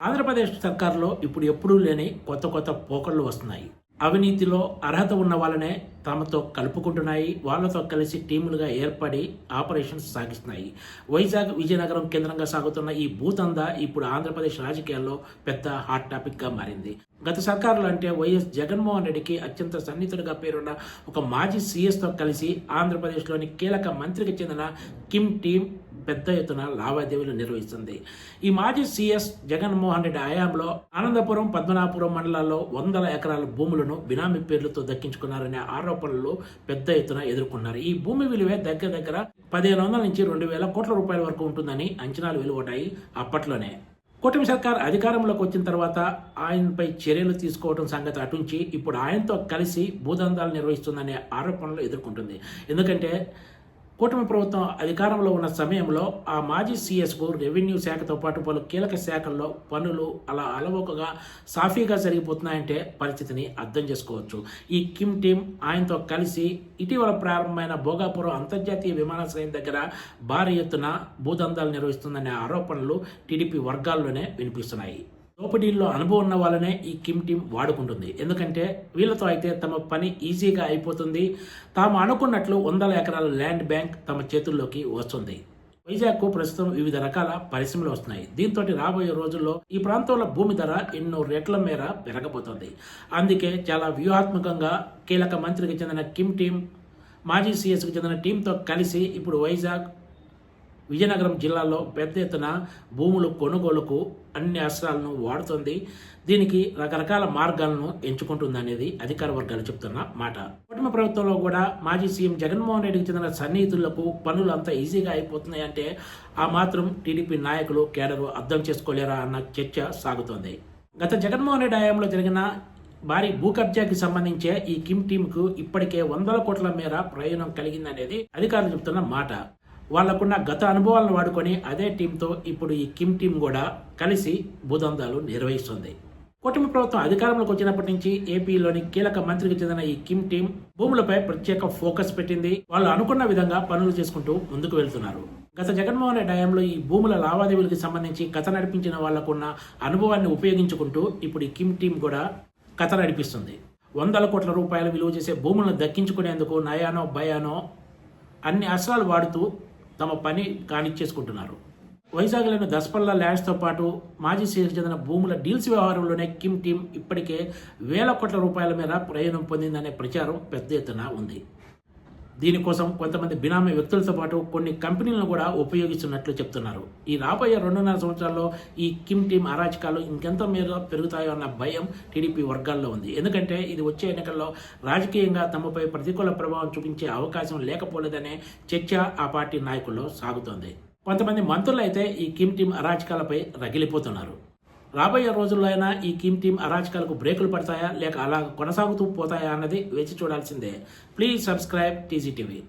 ఆంధ్రప్రదేశ్ సర్కారులో ఇప్పుడు ఎప్పుడూ లేని కొత్త పోకళ్ళు వస్తున్నాయి. అవినీతిలో అర్హత ఉన్న వాళ్ళనే తమతో కలుపుకుంటున్నాయి. వాళ్ళతో కలిసి టీములుగా ఏర్పడి ఆపరేషన్స్ సాగిస్తున్నాయి. వైజాగ్, విజయనగరం కేంద్రంగా సాగుతున్న ఈ భూతందా ఇప్పుడు ఆంధ్రప్రదేశ్ రాజకీయాల్లో పెద్ద హాట్ టాపిక్గా మారింది. గత సర్కారులు అంటే వైఎస్ జగన్మోహన్ రెడ్డికి అత్యంత సన్నిహితుడిగా పేరున్న ఒక మాజీ సీఎస్తో కలిసి ఆంధ్రప్రదేశ్లోని కీలక మంత్రికి చెందిన కిమ్ టీం పెద్ద ఎత్తున లావాదేవీలు నిర్వహిస్తుంది. ఈ మాజీ సీఎస్ జగన్మోహన్ రెడ్డి హయాంలో అనంతపురం, పద్మనాభపురం మండలాల్లో వందల ఎకరాల భూములను బినామీ పేర్లతో దక్కించుకున్నారనే ఆరోపణలు పెద్ద ఎత్తున ఎదుర్కొన్నారు. ఈ భూమి విలువే దగ్గర 1500 నుంచి 2000 కోట్ల రూపాయల వరకు ఉంటుందని అంచనాలు వెలువడ్డాయి. అప్పట్లోనే కూటమి సర్కార్ అధికారంలోకి వచ్చిన తర్వాత ఆయనపై చర్యలు తీసుకోవడం సంగతి అటుంచి ఇప్పుడు ఆయనతో కలిసి భూదందాలు నిర్వహిస్తుందనే ఆరోపణలు ఎదుర్కొంటుంది. ఎందుకంటే కూటమి ప్రభుత్వం అధికారంలో ఉన్న సమయంలో ఆ మాజీ సీఎస్కు రెవెన్యూ శాఖతో పాటు పలు కీలక శాఖల్లో పనులు అలా అలవోకగా సాఫీగా జరిగిపోతున్నాయంటే పరిస్థితిని అర్థం చేసుకోవచ్చు. ఈ కిమ్ టీం ఆయనతో కలిసి ఇటీవల ప్రారంభమైన భోగాపురం అంతర్జాతీయ విమానాశ్రయం దగ్గర భారీ ఎత్తున భూదందాలు నిర్వహిస్తుందనే ఆరోపణలు టీడీపీ వర్గాల్లోనే వినిపిస్తున్నాయి. దోపిడీల్లో అనుభవం ఉన్న వాళ్ళనే ఈ కిమ్ టీం వాడుకుంటుంది. ఎందుకంటే వీళ్ళతో అయితే తమ పని ఈజీగా అయిపోతుంది. తాము అనుకున్నట్లు వందల ఎకరాల ల్యాండ్ బ్యాంక్ తమ చేతుల్లోకి వస్తుంది. వైజాగ్కు ప్రస్తుతం వివిధ రకాల పరిశ్రమలు వస్తున్నాయి. దీంతో రాబోయే రోజుల్లో ఈ ప్రాంతంలో భూమి ధర ఎన్నో రెట్ల మేర పెరగబోతోంది. అందుకే చాలా వ్యూహాత్మకంగా కీలక మంత్రికి చెందిన కిమ్ టీం మాజీ సీఎస్కు చెందిన టీంతో కలిసి ఇప్పుడు వైజాగ్, విజయనగరం జిల్లాలో పెద్ద ఎత్తున భూములు కొనుగోలుకు అన్ని అస్త్రాలను వాడుతోంది. దీనికి రకరకాల మార్గాలను ఎంచుకుంటుందనేది అధికార వర్గాలు చెప్తున్న మాట. కుటుంబ ప్రభుత్వంలో కూడా మాజీ సీఎం జగన్మోహన్ రెడ్డికి చెందిన సన్నిహితులకు పనులు అంత ఈజీగా అయిపోతున్నాయంటే ఆ మాత్రం టీడీపీ నాయకులు, కేడరు అర్థం చేసుకోలేరా అన్న చర్చ సాగుతోంది. గత జగన్మోహన్ రెడ్డి హయాంలో జరిగిన భారీ భూ కబ్జాకి సంబంధించే ఈ కిమ్ టీంకు ఇప్పటికే 100 కోట్ల మేర ప్రయోజనం కలిగిందనేది అధికారులు చెప్తున్న మాట. వాళ్లకున్న గత అనుభవాలను వాడుకొని అదే టీంతో ఇప్పుడు ఈ కిమ్ టీం కూడా కలిసి భూదందాలు నిర్వహిస్తుంది. కూటమి ప్రభుత్వం అధికారంలోకి వచ్చినప్పటి నుంచి ఏపీలోని కీలక మంత్రికి చెందిన ఈ కిమ్ టీం భూములపై ప్రత్యేక ఫోకస్ పెట్టింది. వాళ్ళు అనుకున్న విధంగా పనులు చేసుకుంటూ ముందుకు వెళ్తున్నారు. గత జగన్మోహన్ రెడ్డి హయాంలో ఈ భూముల లావాదేవీలకు సంబంధించి కథ నడిపించిన వాళ్లకున్న అనుభవాన్ని ఉపయోగించుకుంటూ ఇప్పుడు ఈ కిమ్ టీం కూడా కథ నడిపిస్తుంది. 100 కోట్ల రూపాయల విలువ చేసే భూములను దక్కించుకునేందుకు నయానో భయానో అన్ని అస్త్రాలు వాడుతూ తమ పని కానిచ్చేసుకుంటున్నారు. వైజాగ్లోని దసపల్ల ల్యాండ్స్తో పాటు మాజీ సీఎస్కి చెందిన భూముల డీల్స్ వ్యవహారంలోనే కిమ్ టీం ఇప్పటికే 1000 కోట్ల రూపాయల మేర ప్రయోజనం పొందిందనే ప్రచారం పెద్ద ఎత్తున ఉంది. దీనికోసం కొంతమంది బినామీ వ్యక్తులతో పాటు కొన్ని కంపెనీలను కూడా ఉపయోగిస్తున్నట్లు చెప్తున్నారు. ఈ రాబోయే 2.5 సంవత్సరాల్లో ఈ కిమ్ టీం అరాచకాలు ఇంకెంత మేర పెరుగుతాయో అన్న భయం టీడీపీ వర్గాల్లో ఉంది. ఎందుకంటే ఇది వచ్చే ఎన్నికల్లో రాజకీయంగా తమపై ప్రతికూల ప్రభావం చూపించే అవకాశం లేకపోలేదనే చర్చ ఆ పార్టీ నాయకుల్లో సాగుతోంది. కొంతమంది మంత్రులు అయితే ఈ కిమ్ టీం అరాచకాలపై రగిలిపోతున్నారు. రాబోయే రోజుల్లో అయినా ఈ కిమ్ టీం అరాచకాలకు బ్రేకులు పడతాయా లేక అలా కొనసాగుతూ పోతాయా అన్నది వేచి చూడాల్సిందే. Please subscribe TG TV.